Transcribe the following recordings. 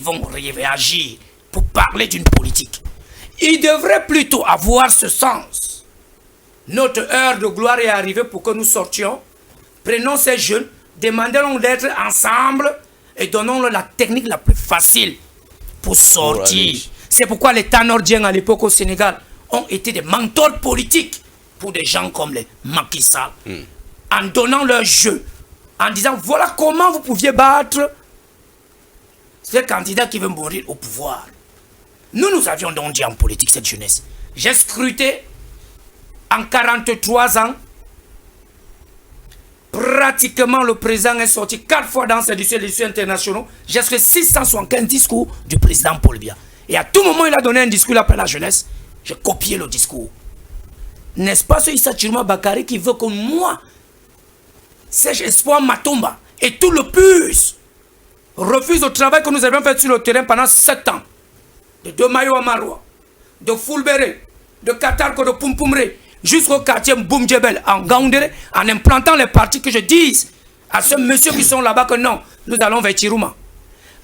vont réagir pour parler d'une politique. Il devrait plutôt avoir ce sens. Notre heure de gloire est arrivée pour que nous sortions. Prenons ces jeunes, demandons-leur d'être ensemble et donnons-leur la technique la plus facile pour sortir. C'est pourquoi les Tanordien à l'époque au Sénégal ont été des mentors politiques pour des gens comme les Macky Sall. En donnant leur jeu, en disant voilà comment vous pouviez battre ce candidat qui veut mourir au pouvoir. Nous avions donc dit en politique cette jeunesse. J'ai scruté en 43 ans. Pratiquement le président est sorti 4 fois dans ces discours internationaux. J'ai scruté 675 discours du président Paul Biya. Et à tout moment, il a donné un discours après la jeunesse. J'ai copié le discours. N'est-ce pas ce Issa Chiroma Bakary qui veut que moi, Serge Espoir Matomba et tout le PUS refusent le travail que nous avions fait sur le terrain pendant 7 ans. De Domayo à Maroua, de Fulbere, de Katarko, de Pumpumre, jusqu'au quartier Boumdjebel, en Gaoundéré, en implantant les partis que je dise à ceux messieurs qui sont là-bas que non, nous allons vers Chirouma.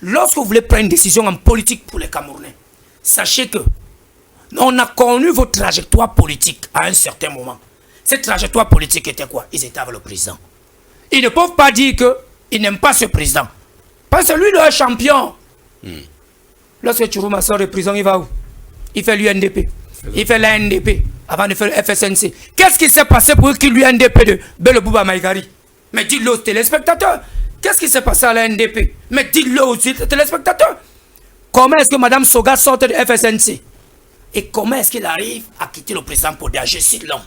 Lorsque vous voulez prendre une décision en politique pour les Camerounais, sachez que on a connu vos trajectoires politiques à un certain moment. Cette trajectoire politique était quoi? Ils étaient avec le président. Ils ne peuvent pas dire qu'ils n'aiment pas ce président. Parce que lui, le champion. Lorsque Chirouma sort de prison, il va où? Il fait l'UNDP. Il fait la NDP avant de faire le FSNC. Qu'est-ce qui s'est passé pour qu'il l'UNDP de Belebouba Maïgari? Mais dites-le aux téléspectateurs. Qu'est-ce qui s'est passé à la NDP? Mais dites-le aux téléspectateurs. Comment est-ce que Mme Soga sort de FSNC? Et comment est-ce qu'il arrive à quitter le président pour Je cite l'homme.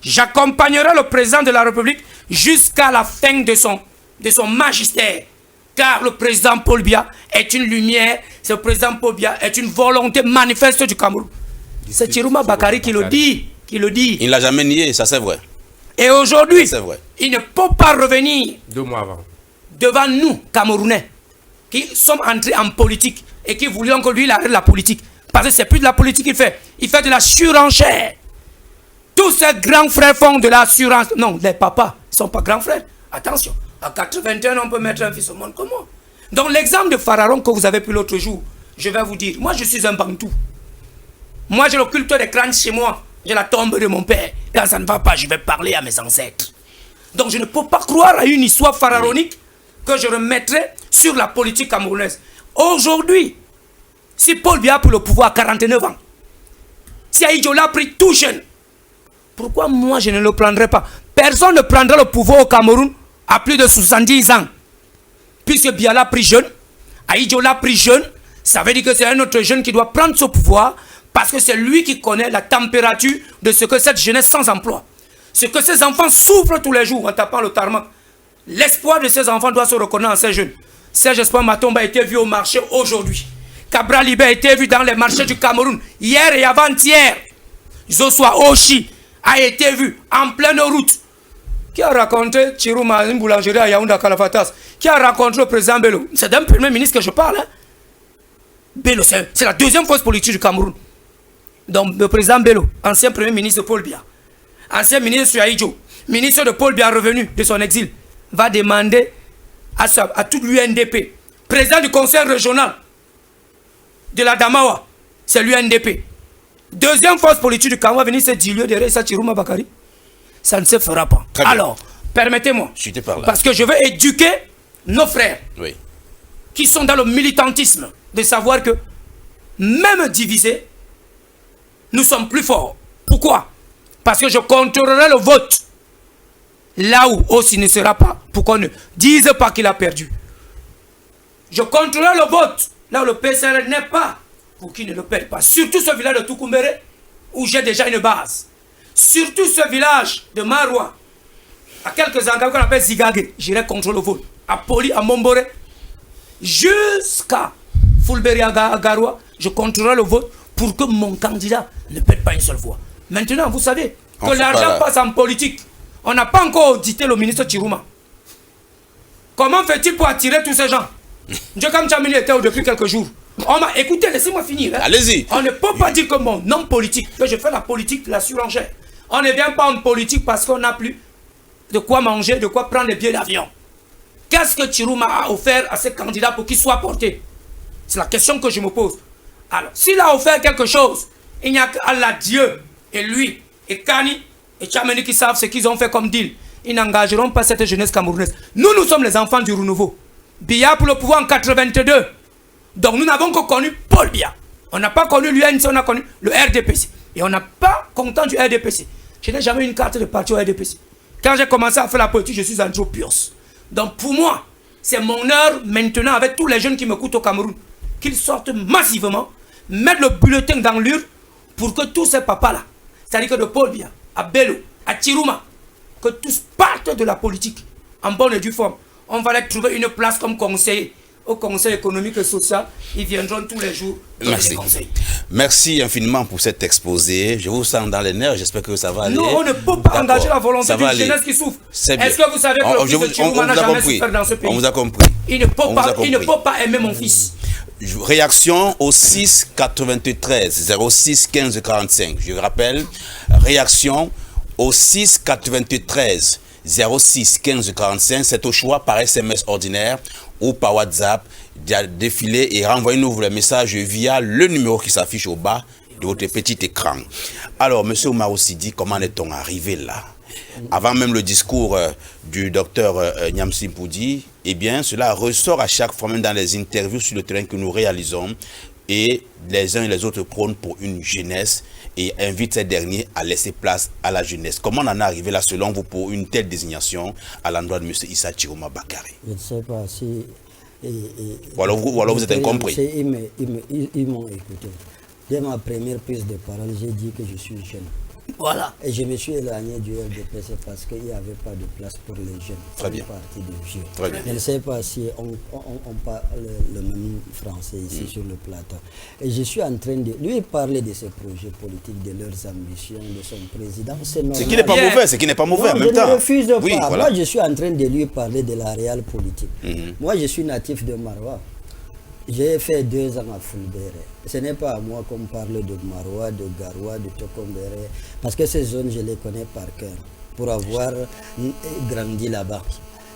J'accompagnerai le président de la République jusqu'à la fin de son magistère. Car le président Paul Biya est une lumière, ce président Paul Biya est une volonté manifeste du Cameroun. C'est Chiroma Bakary qui le dit. Il ne l'a jamais nié, ça c'est vrai. Et aujourd'hui, il ne peut pas revenir 2 mois avant devant nous, Camerounais, qui sommes entrés en politique et qui voulions que lui il arrête la politique. Parce que c'est plus de la politique qu'il fait. Il fait de la surenchère. Tous ces grands frères font de la surenchère. Non, les papas ne sont pas grands frères. Attention. À 81 ans, on peut mettre un fils au monde. Comment? Donc l'exemple de Pharaon que vous avez pris l'autre jour, je vais vous dire, moi je suis un bantou. Moi j'ai le culte des crânes chez moi. J'ai la tombe de mon père. Quand ça ne va pas, je vais parler à mes ancêtres. Donc je ne peux pas croire à une histoire pharaonique que je remettrai sur la politique camerounaise. Aujourd'hui, si Paul Biya a pris le pouvoir à 49 ans, si Aïdjo l'a pris tout jeune, pourquoi moi je ne le prendrai pas? Personne ne prendra le pouvoir au Cameroun à plus de 70 ans. Puisque Biya l'a pris jeune, Aïdjo l'a pris jeune, ça veut dire que c'est un autre jeune qui doit prendre ce pouvoir parce que c'est lui qui connaît la température de ce que cette jeunesse sans emploi, ce que ces enfants souffrent tous les jours en tapant le tarmac. L'espoir de ces enfants doit se reconnaître en ces jeunes. Serge Espoir Matomba a été vu au marché aujourd'hui. Cabral Libé a été vu dans les marchés du Cameroun hier et avant-hier. Zoswa Oshi a été vu en pleine route. Qui a raconté Chirouma, une boulangerie à Yaoundé à Kalafatas? Qui a rencontré le président Bello? C'est d'un premier ministre que je parle. Hein? Bello, c'est la deuxième force politique du Cameroun. Donc le président Bello, ancien premier ministre de Paul Biya, ancien ministre de Aïdjo, ministre de Paul Biya revenu de son exil, va demander à toute l'UNDP, président du conseil régional de la Damawa, c'est l'UNDP. Deuxième force politique du Cameroun va venir se diluer derrière Issa Chiroma Bakary. Ça ne se fera pas. Alors, permettez-moi, parce que je veux éduquer nos frères qui sont dans le militantisme, de savoir que même divisés, nous sommes plus forts. Pourquoi? Parce que je contrôlerai le vote là où aussi ne sera pas, pour qu'on ne dise pas qu'il a perdu. Je contrôlerai le vote là où le PCR n'est pas, pour qu'il ne le perde pas. Surtout ce village de Toukumbere où j'ai déjà une base. Surtout ce village de Maroua, à quelques endroits qu'on appelle Zigagé, j'irai contrôler le vote. À Poli, à Mombore, jusqu'à Fulberi à Garoua, je contrôlerai le vote pour que mon candidat ne perde pas une seule voix. Maintenant, vous savez que l'argent passe en politique. On n'a pas encore audité le ministre Chiroma. Comment fait-il pour attirer tous ces gens? Dieu comme Chamini était depuis quelques jours. On m'a écouté, laissez-moi finir. Hein. Allez-y. On ne peut pas dire que mon homme politique, que je fais la politique de la surenchère. On ne vient pas en politique parce qu'on n'a plus de quoi manger, de quoi prendre les billets d'avion. Qu'est-ce que Chiroma a offert à ces candidats pour qu'ils soient portés? C'est la question que je me pose. Alors, s'il a offert quelque chose, il n'y a qu'Allah, Dieu, et lui, et Kani, et Tchameni qui savent ce qu'ils ont fait comme deal. Ils n'engageront pas cette jeunesse camerounaise. Nous sommes les enfants du renouveau. Biya pour le pouvoir en 82. Donc nous n'avons que connu Paul Biya. On n'a pas connu l'UNC, on a connu le RDPC. Et on n'a pas content du RDPC. Je n'ai jamais eu une carte de parti au RDPC. Quand j'ai commencé à faire la politique, je suis Andrew Pierce. Donc pour moi, c'est mon heure maintenant avec tous les jeunes qui m'écoutent au Cameroun, qu'ils sortent massivement, mettent le bulletin dans l'urne pour que tous ces papas-là, c'est-à-dire que de Paul Biya, à Bello, à Tirouma, que tous partent de la politique en bonne et due forme. On va leur trouver une place comme conseiller au Conseil économique et social. Ils viendront tous les jours donner des conseils. Merci infiniment pour cet exposé. Je vous sens dans les nerfs. J'espère que ça va aller. Non, on ne peut pas engager la volonté d'une jeunesse qui souffre. Est-ce que vous savez que le fils de Tirouma n'a jamais souffert dans ce pays? On vous a compris. Il ne peut pas aimer mon fils. Réaction au 6 93 06 15 45. Je rappelle, réaction au 6 93 06 15 45. C'est au choix par SMS ordinaire ou par WhatsApp. Défiler et renvoyez-nous le message via le numéro qui s'affiche au bas de votre petit écran. Alors, M. Oumaro Sidi, comment est-on arrivé là? Avant même le discours du docteur Nyamsi Mpoudi, eh bien, cela ressort à chaque fois, même dans les interviews sur le terrain que nous réalisons, et les uns et les autres prônent pour une jeunesse et invitent ces derniers à laisser place à la jeunesse. Comment on en est arrivé là, selon vous, pour une telle désignation à l'endroit de M. Issa Chiroma Bakary? Je ne sais pas si... Ou alors vous êtes incompris. Ils m'ont écouté. Dès ma première prise de parole, j'ai dit que je suis jeune. Voilà. Et je me suis éloigné du RDPC parce qu'il n'y avait pas de place pour les jeunes. Très bien. Partie de vieux. Très bien. Je ne sais pas si on parle le même français ici sur le plateau. Et je suis en train de lui parler de ses projets politiques, de leurs ambitions, de son président. Ce qui n'est pas mauvais, ce qui n'est pas mauvais non, en même temps. Je ne refuse pas. Voilà. Moi, je suis en train de lui parler de la réelle politique. Moi, je suis natif de Marois. J'ai fait 2 ans à Fulbert. Ce n'est pas à moi qu'on parle de Marois, de Garoua, de Tokombere, parce que ces zones, je les connais par cœur, pour avoir grandi là-bas.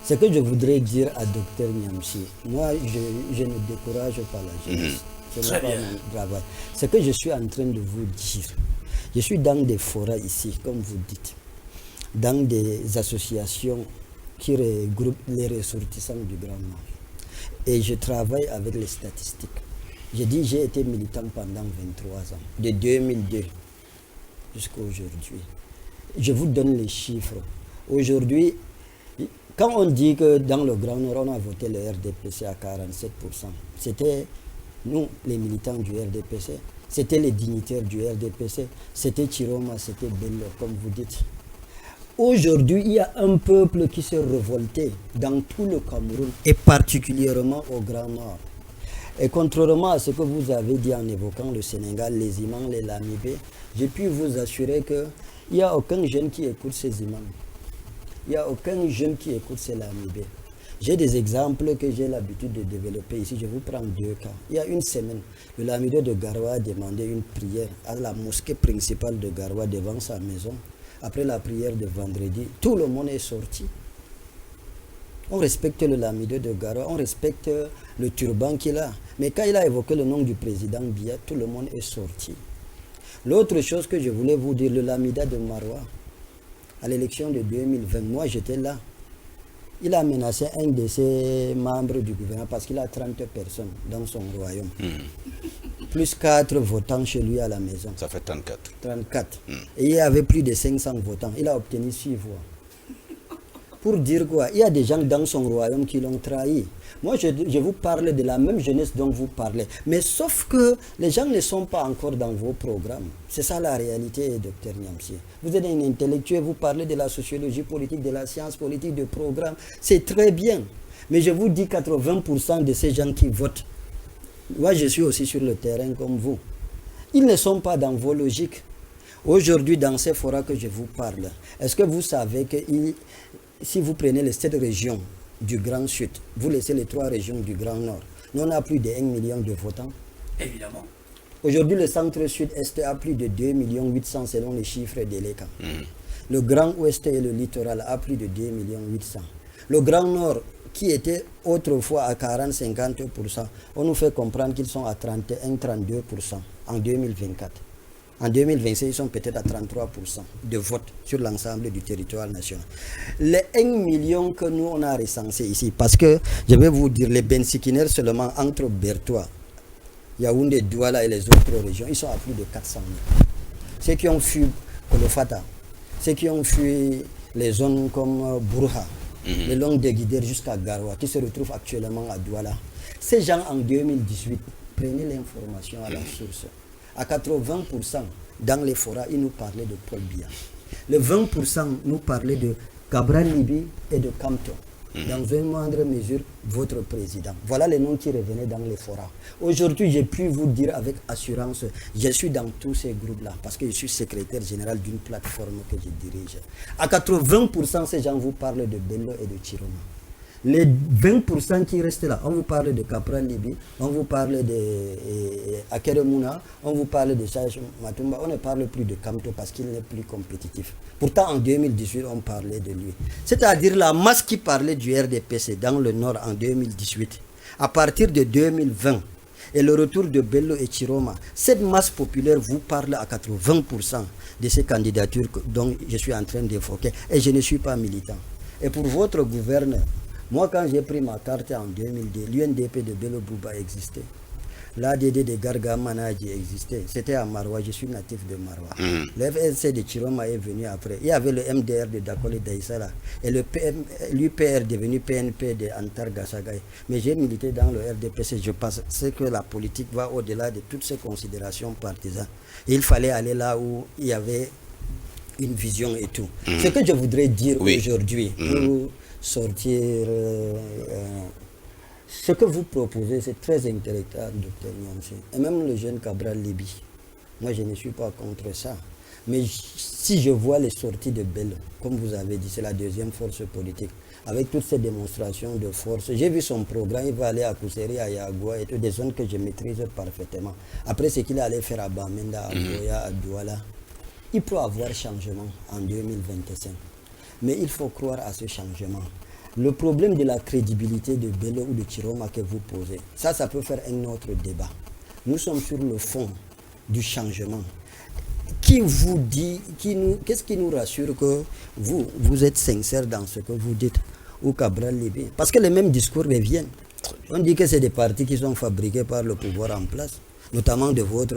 Ce que je voudrais dire à Dr Nyamsi, moi, je ne décourage pas la jeunesse. Ce n'est pas mon travail. Ce que je suis en train de vous dire, je suis dans des forats ici, comme vous dites, dans des associations qui regroupent les ressortissants du Grand Nord. Et je travaille avec les statistiques. J'ai été militant pendant 23 ans, de 2002 jusqu'à aujourd'hui. Je vous donne les chiffres. Aujourd'hui, quand on dit que dans le Grand Nord, on a voté le RDPC à 47%, c'était nous, les militants du RDPC, c'était les dignitaires du RDPC, c'était Chiroma, c'était Bello, comme vous dites. Aujourd'hui, il y a un peuple qui s'est révolté dans tout le Cameroun et particulièrement au Grand Nord. Et contrairement à ce que vous avez dit en évoquant le Sénégal, les imams, les lamibés, j'ai pu vous assurer qu'il n'y a aucun jeune qui écoute ces imams. Il n'y a aucun jeune qui écoute ces lamibés. J'ai des exemples que j'ai l'habitude de développer ici. Je vous prends 2 cas. Il y a une semaine, le lamidé de Garoua a demandé une prière à la mosquée principale de Garoua devant sa maison. Après la prière de vendredi, tout le monde est sorti. On respecte le lamidé de Garoua, on respecte le turban qu'il a. Mais quand il a évoqué le nom du président Biya, tout le monde est sorti. L'autre chose que je voulais vous dire, le lamida de Marois, à l'élection de 2020, moi j'étais là. Il a menacé un de ses membres du gouvernement parce qu'il a 30 personnes dans son royaume. Plus 4 votants chez lui à la maison. Ça fait 34. 34. Et il y avait plus de 500 votants. Il a obtenu 6 voix. Pour dire quoi? Il y a des gens dans son royaume qui l'ont trahi. Moi, je vous parle de la même jeunesse dont vous parlez. Mais sauf que les gens ne sont pas encore dans vos programmes. C'est ça la réalité, docteur Nyamsi. Vous êtes un intellectuel, vous parlez de la sociologie politique, de la science politique, de programme. C'est très bien. Mais je vous dis 80% de ces gens qui votent. Moi, je suis aussi sur le terrain comme vous. Ils ne sont pas dans vos logiques. Aujourd'hui, dans ces forats que je vous parle, est-ce que vous savez que si vous prenez les 7 régions du Grand Sud, vous laissez les 3 régions du Grand Nord, nous on a plus de 1 million de votants. Évidemment. Aujourd'hui, le centre-sud-est a plus de 2 800 000 selon les chiffres de l'ECA. Le Grand Ouest et le littoral a plus de 2 800 000. Le Grand Nord, qui étaient autrefois à 40-50%, on nous fait comprendre qu'ils sont à 31-32% en 2024. En 2025, ils sont peut-être à 33% de vote sur l'ensemble du territoire national. Les 1 million que nous, on a recensés ici, parce que, je vais vous dire, les Bensikiners seulement entre Bertois, Yaoundé, Douala et les autres régions, ils sont à plus de 400 000. Ceux qui ont fui Kolofata, ceux qui ont fui les zones comme Bourha, les longues de Guider jusqu'à Garoua, qui se retrouvent actuellement à Douala. Ces gens, en 2018, prenez l'information à la source. À 80%, dans les forats, ils nous parlaient de Paul Biya. Le 20% nous parlait de Cabral Libi et de Campton. Dans une moindre mesure, votre président. Voilà les noms qui revenaient dans les forats. Aujourd'hui, j'ai pu vous dire avec assurance, je suis dans tous ces groupes-là, parce que je suis secrétaire général d'une plateforme que je dirige. À 80%, ces gens vous parlent de Bello et de Chiroma. Les 20% qui restent là, on vous parle de Capral Libi, on vous parle de Akeremouna, on vous parle de Chaj Matumba, on ne parle plus de Kamto parce qu'il n'est plus compétitif. Pourtant, en 2018, on parlait de lui. C'est-à-dire la masse qui parlait du RDPC dans le Nord en 2018, à partir de 2020, et le retour de Bello et Chiroma, cette masse populaire vous parle à 80% de ces candidatures dont je suis en train d'évoquer, et je ne suis pas militant. Et pour votre gouverneur, moi, quand j'ai pris ma carte en 2002, l'UNDP de Bello Bouba existait. L'ADD de Garga Manaji existait. C'était à Maroua, je suis natif de Maroua. Le FSC de Chiroma est venu après. Il y avait le MDR de Dakole Daïsala et l'UPR est devenu PNP de Antar Gassagaï. Mais j'ai milité dans le RDPC. Je pense que la politique va au-delà de toutes ces considérations partisanes. Il fallait aller là où il y avait une vision et tout. Ce que je voudrais dire aujourd'hui, pour sortir, ce que vous proposez, c'est très intellectuel, Dr Nyamsi. Et même le jeune Cabral Libi, moi je ne suis pas contre ça. Mais si je vois les sorties de Bello, comme vous avez dit, c'est la deuxième force politique, avec toutes ces démonstrations de force, j'ai vu son programme, il va aller à Kousséri, à Yagoua, et toutes des zones que je maîtrise parfaitement. Après ce qu'il allait faire à Bamenda, à Boya, à Douala, il peut avoir changement en 2025. Mais il faut croire à ce changement. Le problème de la crédibilité de Bello ou de Chiroma que vous posez, ça peut faire un autre débat. Nous sommes sur le fond du changement. Qui vous dit, qu'est-ce qui nous rassure que vous êtes sincère dans ce que vous dites, ou Cabral Libi? Parce que les mêmes discours reviennent. On dit que c'est des partis qui sont fabriqués par le pouvoir en place, notamment de votre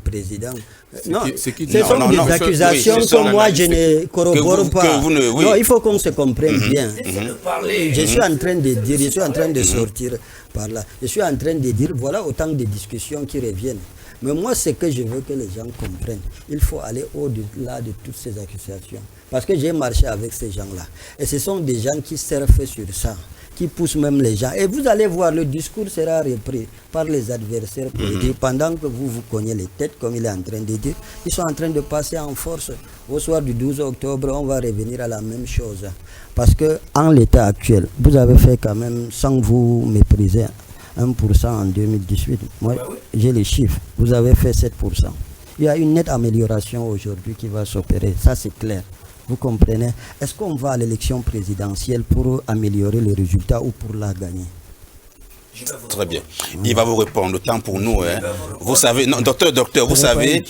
président. Non, ce sont des accusations que moi je ne corrobore pas. Non, il faut qu'on se comprenne bien. Je suis en train de dire, je suis en train de sortir par là. Je suis en train de dire, voilà autant de discussions qui reviennent. Mais moi, ce que je veux que les gens comprennent, il faut aller au-delà de toutes ces accusations. Parce que j'ai marché avec ces gens-là. Et ce sont des gens qui surfent sur ça, qui poussent même les gens. Et vous allez voir, le discours sera repris par les adversaires politiques. Pendant que vous cognez les têtes, comme il est en train de dire, ils sont en train de passer en force. Au soir du 12 octobre, on va revenir à la même chose. Parce qu'en l'état actuel, vous avez fait quand même, sans vous mépriser, 1% en 2018. Moi, j'ai les chiffres. Vous avez fait 7%. Il y a une nette amélioration aujourd'hui qui va s'opérer. Ça, c'est clair. Vous comprenez? Est-ce qu'on va à l'élection présidentielle pour améliorer le résultat ou pour la gagner? Très bien. Il va vous répondre. Le temps pour nous. Hein. Vous savez, non, docteur, vous savez,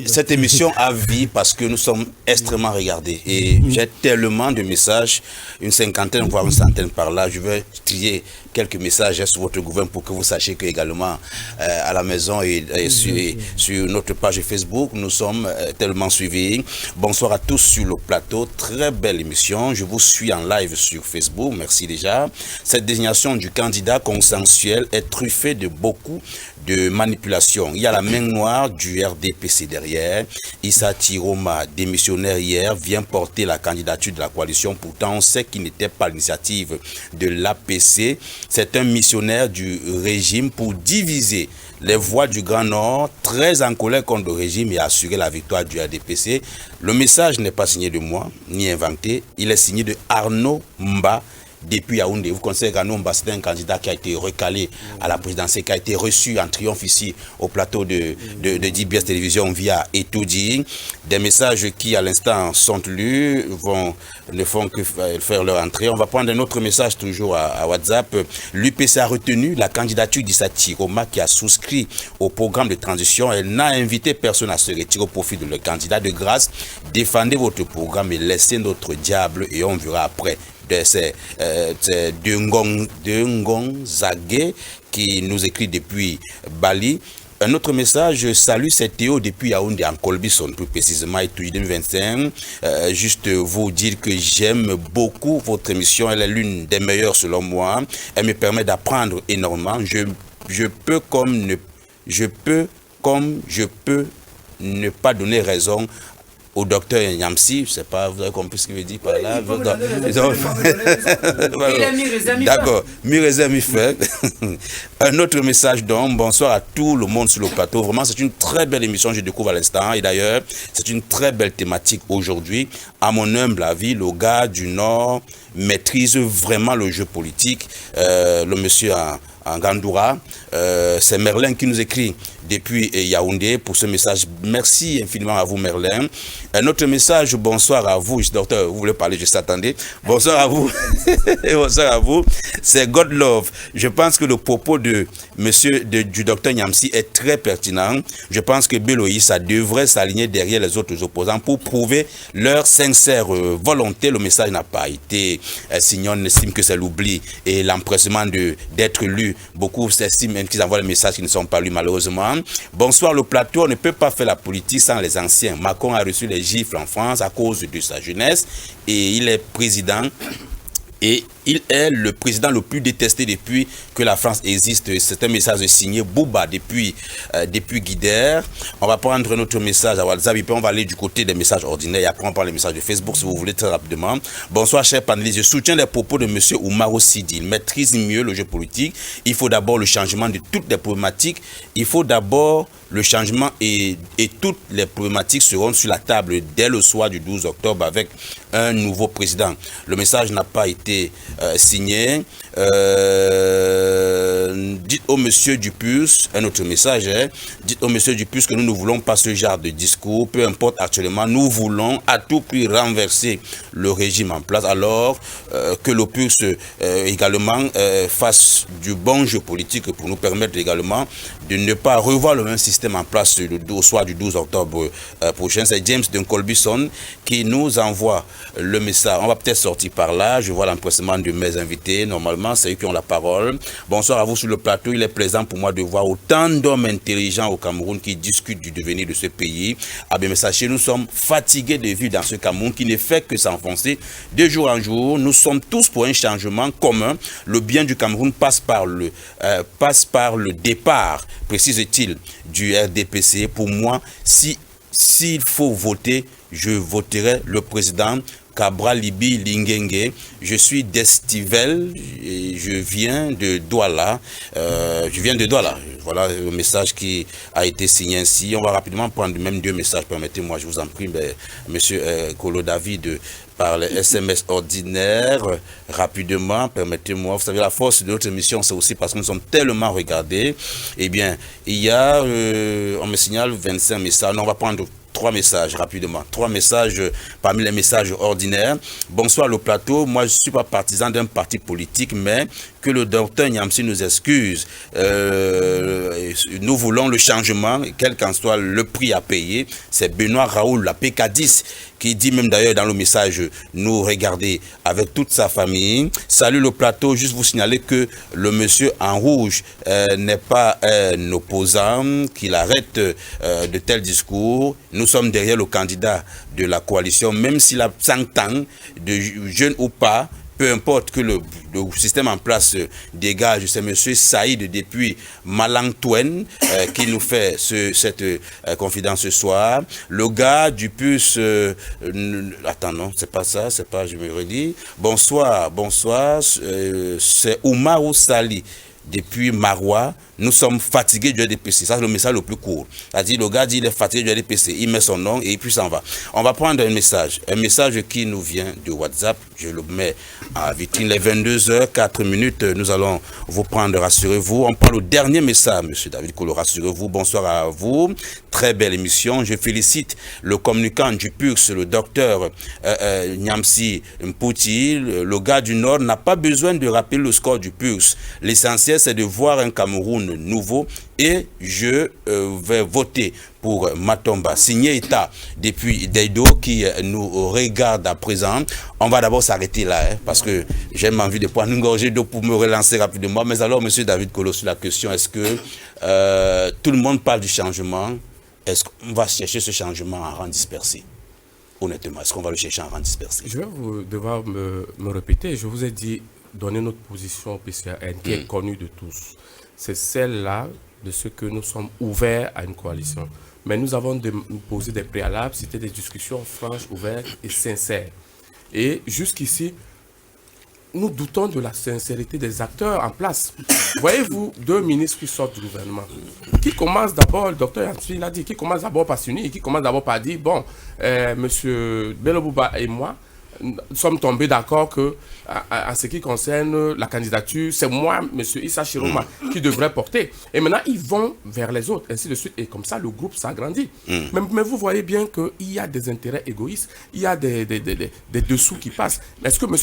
cette émission a vie parce que nous sommes extrêmement regardés. Et j'ai tellement de messages, une cinquantaine, voire une centaine par là. Je vais trier quelques messages sur votre gouvernement pour que vous sachiez que également à la maison et sur notre page Facebook, nous sommes tellement suivis. Bonsoir à tous sur le plateau. Très belle émission. Je vous suis en live sur Facebook. Merci déjà. Cette désignation du candidat consensuel est truffée de beaucoup de manipulations. Il y a la main noire du RDPC derrière. Issa Chiroma, démissionnaire hier, vient porter la candidature de la coalition. Pourtant, on sait qu'il n'était pas l'initiative de l'APC. C'est un missionnaire du régime pour diviser les voix du Grand Nord, très en colère contre le régime et assurer la victoire du RDPC. Le message n'est pas signé de moi, ni inventé. Il est signé de Arnaud Mba, depuis Yaoundé. Vous connaissez Ganomba, c'est un candidat qui a été recalé à la présidentielle, qui a été reçu en triomphe ici au plateau de DBS Télévision via Etoudi. Des messages qui, à l'instant, sont lus, ne font que faire leur entrée. On va prendre un autre message toujours à WhatsApp. L'UPC a retenu la candidature d'Issa Tiroma qui a souscrit au programme de transition. Elle n'a invité personne à se retirer au profit de le candidat. De grâce, défendez votre programme et laissez notre diable et on verra après. C'est Ngong Zagé qui nous écrit depuis Bali. Un autre message, salut, c'est Théo depuis Yaoundé en Colbison, plus précisément, et 2025. Juste vous dire que j'aime beaucoup votre émission, elle est l'une des meilleures selon moi. Elle me permet d'apprendre énormément. Je peux ne pas donner raison au docteur Nyamsi, je sais pas, vous avez compris ce qu'il veut dire par là. D'accord, mi-réserve, mi-fait. Un autre message donc, bonsoir à tout le monde sur le plateau. Vraiment, c'est une très belle émission, je découvre à l'instant. Et d'ailleurs, c'est une très belle thématique aujourd'hui. À mon humble avis, le gars du Nord maîtrise vraiment le jeu politique. Le monsieur en Gandoura, c'est Merlin qui nous écrit depuis Yaoundé pour ce message. Merci infiniment à vous, Merlin. Un autre message, bonsoir à vous. Docteur, vous voulez parler, je s'attendais. Bonsoir à vous. Bonsoir à vous. C'est God Love. Je pense que le propos du docteur Nyamsi est très pertinent. Je pense que Beloï, ça devrait s'aligner derrière les autres opposants pour prouver leur sincère volonté. Le message n'a pas été signé. On estime que c'est l'oubli et l'empressement d'être lu. Beaucoup s'estiment même qu'ils envoient les messages qui ne sont pas lus, malheureusement. Bonsoir, le plateau. On ne peut pas faire la politique sans les anciens. Macron a reçu les gifles en France à cause de sa jeunesse et il est président. Et il est le président le plus détesté depuis que la France existe. C'est un message signé Bouba depuis Guider. On va prendre un autre message à WhatsApp et puis on va aller du côté des messages ordinaires. Et après on prend les messages de Facebook si vous voulez très rapidement. Bonsoir chers panélistes. Je soutiens les propos de M. Oumaro Sidi. Il maîtrise mieux le jeu politique. Il faut d'abord le changement de toutes les problématiques. Il faut d'abord le changement et toutes les problématiques seront sur la table dès le soir du 12 octobre avec un nouveau président. Le message n'a pas été signé. Dites au monsieur Dupuis, un autre message, dites au monsieur Dupuis que nous ne voulons pas ce genre de discours, peu importe actuellement, nous voulons à tout prix renverser le régime en place, alors que l'Opus également fasse du bon jeu politique pour nous permettre également de ne pas revoir le même système en place au soir du 12 octobre prochain. C'est James de Colbison qui nous envoie le message. On va peut-être sortir par là. Je vois l'empressement de mes invités. Normalement, c'est eux qui ont la parole. Bonsoir à vous sur le plateau. Il est plaisant pour moi de voir autant d'hommes intelligents au Cameroun qui discutent du devenir de ce pays. Ah bien, mais sachez, nous sommes fatigués de vivre dans ce Cameroun qui ne fait que s'enfoncer de jour en jour. Nous sommes tous pour un changement commun. Le bien du Cameroun passe par le départ, précise-t-il, du RDPC. Pour moi, s'il faut voter, je voterai le président Cabral Libi Lingenge. Je suis d'Estivel et je viens de Douala. Voilà le message qui a été signé ainsi. On va rapidement prendre même deux messages. Permettez-moi, je vous en prie, monsieur Kolo David, par les SMS ordinaires. Rapidement, permettez-moi. Vous savez, la force de notre émission, c'est aussi parce que nous sommes tellement regardés. Eh bien, il y a, on me signale 25 messages. Non, on va prendre 3 messages rapidement. 3 messages parmi les messages ordinaires. Bonsoir le plateau. Moi, je ne suis pas partisan d'un parti politique, mais que le docteur Nyamsi nous excuse. Nous voulons le changement, quel qu'en soit le prix à payer. C'est Benoît Raoul, la PK10, qui dit même d'ailleurs dans le message, nous regarder avec toute sa famille. Salut le plateau, juste vous signaler que le monsieur en rouge n'est pas un opposant, qu'il arrête de tels discours. Nous sommes derrière le candidat de la coalition, même s'il a 100 ans, de jeune ou pas, peu importe que le système en place dégage. C'est M. Saïd depuis Malangtouen qui nous fait cette confidence ce soir. Le gars du puce... attends, non, c'est pas ça, c'est pas, je me redis. Bonsoir, c'est Oumarou Sali depuis Marois. Nous sommes fatigués du RDPC. Ça, c'est le message le plus court. C'est-à-dire, le gars dit il est fatigué du RDPC. Il met son nom et puis s'en va. On va prendre un message. Un message qui nous vient de WhatsApp. Je le mets à vitrine. Les 22h04. Nous allons vous prendre, rassurez-vous. On prend le dernier message, monsieur David Kolo. Rassurez-vous. Bonsoir à vous. Très belle émission. Je félicite le communicant du PUX, le docteur Nyamsi Mpouti. Le gars du Nord n'a pas besoin de rappeler le score du PUX. L'essentiel, c'est de voir un Cameroun nouveau et je vais voter pour Matomba. Signé État depuis Deido qui nous regarde à présent. On va d'abord s'arrêter là parce que j'ai envie de prendre une gorgée d'eau pour me relancer rapidement. Mais alors, monsieur David Kolo, sur la question, est-ce que tout le monde parle du changement? Est-ce qu'on va chercher ce changement en rang dispersé? Honnêtement, est-ce qu'on va le chercher en rang dispersé? Je vais devoir me répéter. Je vous ai dit, donner notre position au PCAN qui est connue de tous. C'est celle-là de ce que nous sommes ouverts à une coalition. Mais nous avons posé des préalables, c'était des discussions franches, ouvertes et sincères. Et jusqu'ici, nous doutons de la sincérité des acteurs en place. Voyez-vous, deux ministres qui sortent du gouvernement, qui commencent d'abord, le docteur Yansfi l'a dit, qui commence d'abord par s'unir, qui commence d'abord par dire, bon, monsieur Belobouba et moi, nous sommes tombés d'accord que, en ce qui concerne la candidature, c'est moi, M. Issa Chiroma, qui devrait porter. Et maintenant, ils vont vers les autres, ainsi de suite. Et comme ça, le groupe s'agrandit. Mais vous voyez bien qu'il y a des intérêts égoïstes, il y a des dessous qui passent. Est-ce que M.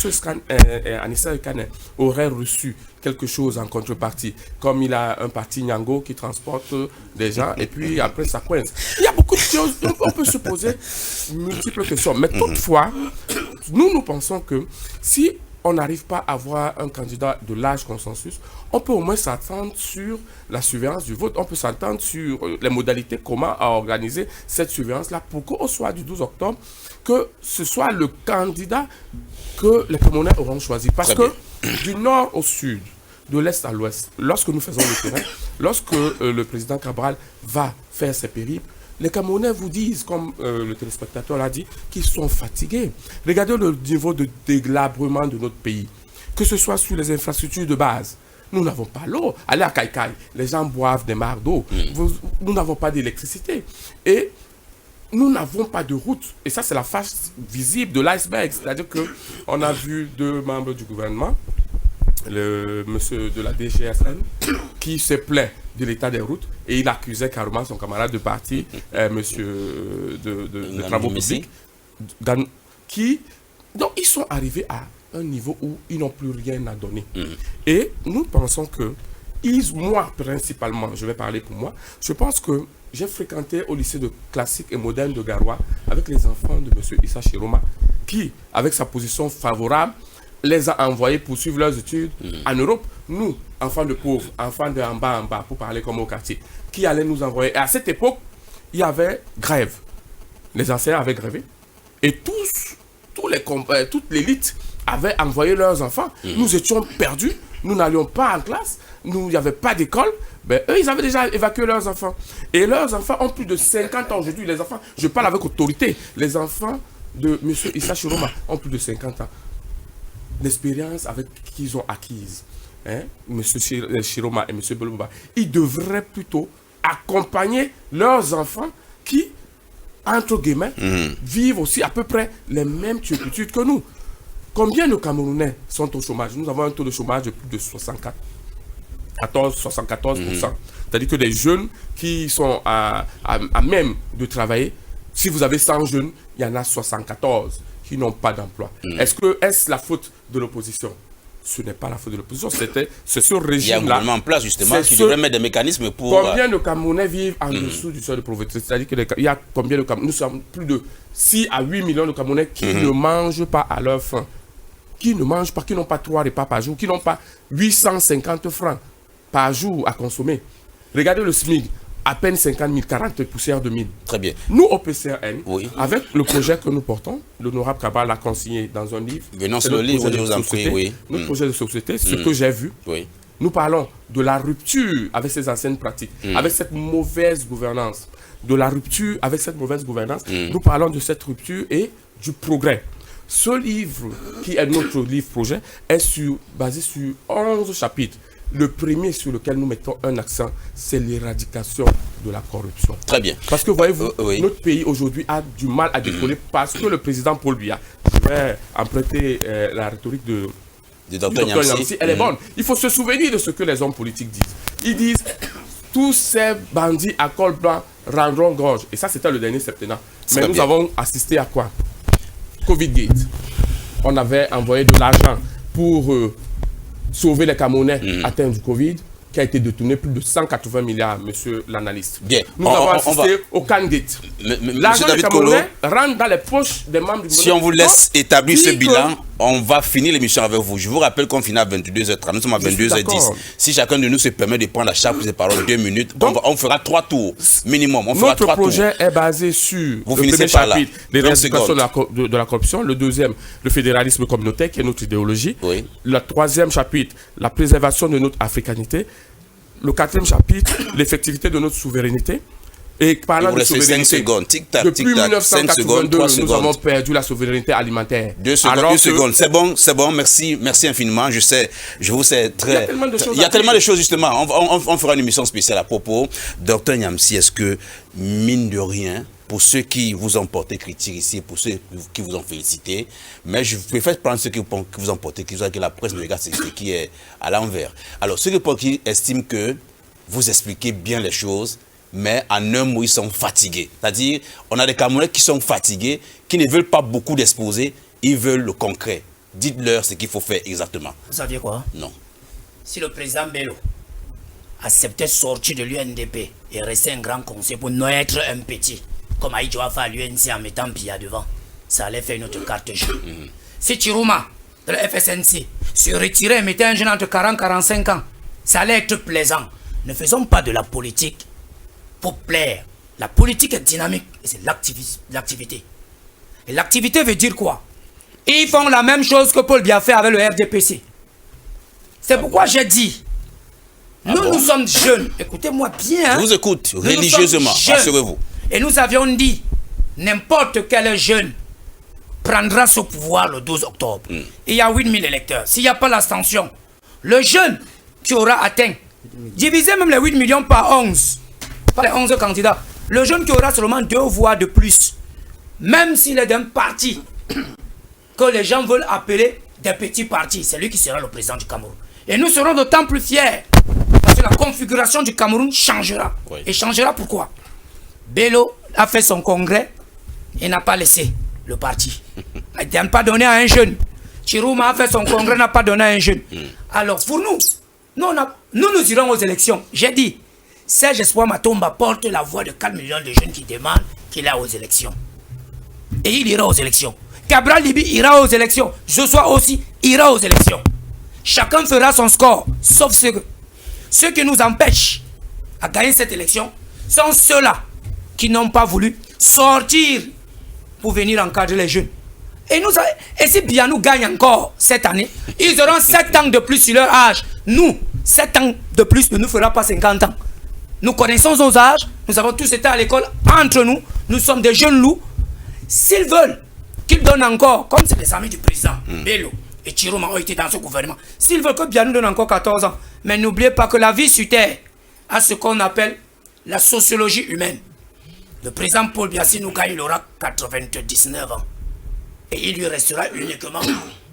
Anissa Kane aurait reçu quelque chose en contrepartie, comme il a un parti Nyango qui transporte des gens, et puis après, ça coince. Il y a beaucoup de choses, on peut se poser multiples questions. Mais toutefois, nous pensons que si on n'arrive pas à avoir un candidat de large consensus, on peut au moins s'attendre sur la surveillance du vote, on peut s'attendre sur les modalités, comment organiser cette surveillance-là pour qu'au soir du 12 octobre, que ce soit le candidat que les Camerounais auront choisi. Parce que du nord au sud, de l'est à l'ouest, lorsque nous faisons le terrain, lorsque le président Cabral va faire ses périples, les Camerounais vous disent, comme le téléspectateur l'a dit, qu'ils sont fatigués. Regardez le niveau de délabrement de notre pays, que ce soit sur les infrastructures de base. Nous n'avons pas l'eau. Allez à Kaikai, les gens boivent des mares d'eau. Nous n'avons pas d'électricité. Et nous n'avons pas de route. Et ça, c'est la face visible de l'iceberg. C'est-à-dire qu'on a vu deux membres du gouvernement, le monsieur de la DGSN, qui se plaint de l'état des routes et il accusait carrément son camarade de parti, monsieur de travaux publics, donc ils sont arrivés à un niveau où ils n'ont plus rien à donner. Et nous pensons que, moi principalement, je vais parler pour moi, je pense que j'ai fréquenté au lycée de classique et moderne de Garoua avec les enfants de monsieur Issa Chiroma, qui, avec sa position favorable, les a envoyés poursuivre leurs études en Europe. Nous, enfants de pauvres, enfants de en bas, pour parler comme au quartier, qui allaient nous envoyer. Et à cette époque, il y avait grève. Les enseignants avaient grévé. Et toute l'élite avait envoyé leurs enfants. Nous étions perdus. Nous n'allions pas en classe. Il n'y avait pas d'école. Ben, eux, ils avaient déjà évacué leurs enfants. Et leurs enfants ont plus de 50 ans aujourd'hui. Les enfants, je parle avec autorité. Les enfants de M. Issa Chiroma ont plus de 50 ans. L'expérience avec qu'ils ont acquise, M. Chiroma et M. Belobouba, ils devraient plutôt accompagner leurs enfants qui, entre guillemets, vivent aussi à peu près les mêmes turpitudes que nous. Combien de Camerounais sont au chômage? Nous avons un taux de chômage de plus de 74%. C'est-à-dire que des jeunes qui sont à même de travailler, si vous avez 100 jeunes, il y en a 74 qui n'ont pas d'emploi. Est-ce la faute de l'opposition? Ce n'est pas la faute de l'opposition, c'est ce régime-là. Il y a un gouvernement en place, justement, qui devrait mettre des mécanismes pour... Combien de Camerounais vivent en dessous du seuil de pauvreté? C'est-à-dire qu'il y a combien de Camerounais? Nous sommes plus de 6 à 8 millions de Camerounais qui ne mangent pas à leur faim. Qui ne mangent pas, qui n'ont pas 3 repas par jour, qui n'ont pas 850 francs par jour à consommer. Regardez le SMIC. À peine 50 000, 40 poussières de mine. Très bien. Nous, au PCAN, oui, avec le projet que nous portons, l'honorable Cabral l'a consigné dans un livre. Venons sur le livre, je vous en prie, oui. Notre projet de société, ce que j'ai vu, oui. Nous parlons de la rupture avec ces anciennes pratiques, avec cette mauvaise gouvernance. De la rupture avec cette mauvaise gouvernance, nous parlons de cette rupture et du progrès. Ce livre, qui est notre livre projet, est basé sur 11 chapitres. le premier sur lequel nous mettons un accent, c'est l'éradication de la corruption. Très bien. Parce que voyez-vous, Oui. notre pays aujourd'hui a du mal à décoller parce que le président Paul Biya, je vais emprunter la rhétorique du Dr docteur Niamsi. Niamsi, elle est bonne. Il faut se souvenir de ce que les hommes politiques disent. Ils disent tous ces bandits à col blanc rendront gorge. Et ça, c'était le dernier septennat. Mais Très nous bien. avons assisté à quoi? Covid Gate. On avait envoyé de l'argent pour sauver les Camerounais atteints du Covid, qui a été détourné plus de 180 milliards, monsieur l'analyste. Bien. Nous avons assisté au Can-Gate. Monsieur L'argent des David Kolo, Camerounais rentre dans les poches des membres du si on gouvernement. vous laisse Donc, établir ce dit que- bilan, on va finir l'émission avec vous. Je vous rappelle qu'on finit à 22h30. Nous sommes à Je suis 22h10. d'accord. Si chacun de nous se permet de prendre à chaque prise de parole 2 minutes, Donc, on fera 3 tours minimum. On fera Notre 3 tours. projet est basé sur Vous le finissez premier par là. chapitre, 20 l'éradication secondes. de la corruption. Le deuxième, le fédéralisme communautaire, qui est notre idéologie. Oui. Le troisième chapitre, la préservation de notre africanité. Le quatrième chapitre, l'effectivité de notre souveraineté. Et parlant Il vous de reste 5 souveraineté, secondes. Tic-tac, depuis tic-tac. 5 secondes, 3 1982, nous avons secondes. perdu la souveraineté alimentaire. 2 secondes, Alors 1 que- seconde. C'est bon. Merci infiniment. Je sais, je vous sais très. Il y a tellement de choses Il y a à tellement dire. de choses, justement. On fera une émission spéciale à propos. Docteur Niamsi, est-ce que, mine de rien, pour ceux qui vous ont porté critique ici, pour ceux qui vous ont félicité, mais je préfère prendre ceux qui vous ont porté critique, que la presse ne regarde ce qui est à l'envers. Alors, ceux qui estiment que vous expliquez bien les choses, mais en un mot, ils sont fatigués. C'est-à-dire, on a des Camerounais qui sont fatigués, qui ne veulent pas beaucoup d'exposer, ils veulent le concret. Dites-leur ce qu'il faut faire exactement. Vous saviez quoi? Non. Si le président Bello acceptait de sortir de l'UNDP et rester un grand conseil pour ne être un petit, comme Aïdjo a fait à l'UNC en mettant Biya devant, ça allait faire une autre carte jaune. Si Chirouma, de la FSNC, se retirait et mettait un jeune entre 40 et 45 ans, ça allait être plaisant. Ne faisons pas de la politique pour plaire. La politique est dynamique et c'est l'activité. Et l'activité veut dire quoi? Ils font la même chose que Paul Biya fait avec le RDPC. C'est pourquoi j'ai dit, nous sommes jeunes. Écoutez-moi bien. Je vous écoute Nous religieusement, sommes jeunes. rassurez-vous. Et nous avions dit, n'importe quel jeune prendra ce pouvoir le 12 octobre. Il y a 8000 électeurs. S'il n'y a pas l'abstention, le jeune qui aura atteint, divisez même les 8 millions par 11, pas les 11 candidats, le jeune qui aura seulement 2 voix de plus, même s'il est d'un parti que les gens veulent appeler des petits partis, c'est lui qui sera le président du Cameroun. Et nous serons d'autant plus fiers parce que la configuration du Cameroun changera. Oui. Et changera pourquoi? Bello a fait son congrès et n'a pas laissé le parti. Il n'a pas donné à un jeune. Chirouma a fait son congrès, n'a pas donné à un jeune. Alors pour nous, nous irons aux élections. J'ai dit, Serge Espoir Matomba porte la voix de 4 millions de jeunes qui demandent qu'il aille aux élections. Et il ira aux élections. Cabral Libi ira aux élections. Joshua aussi ira aux élections. Chacun fera son score, sauf ceux qui nous empêchent à gagner cette élection sont ceux-là qui n'ont pas voulu sortir pour venir encadrer les jeunes. Et si Biya nous gagne encore cette année, ils auront 7 ans de plus sur leur âge. Nous, 7 ans de plus ne nous fera pas 50 ans. Nous connaissons nos âges, nous avons tous été à l'école entre nous, nous sommes des jeunes loups. S'ils veulent qu'ils donnent encore, comme c'est les amis du président, Bello et Chirouma ont été dans ce gouvernement, s'ils veulent que Biya nous donne encore 14 ans, mais n'oubliez pas que la vie sur Terre a ce qu'on appelle la sociologie humaine. Le président Paul Biya, si nous gagne, il aura 99 ans. Et il lui restera uniquement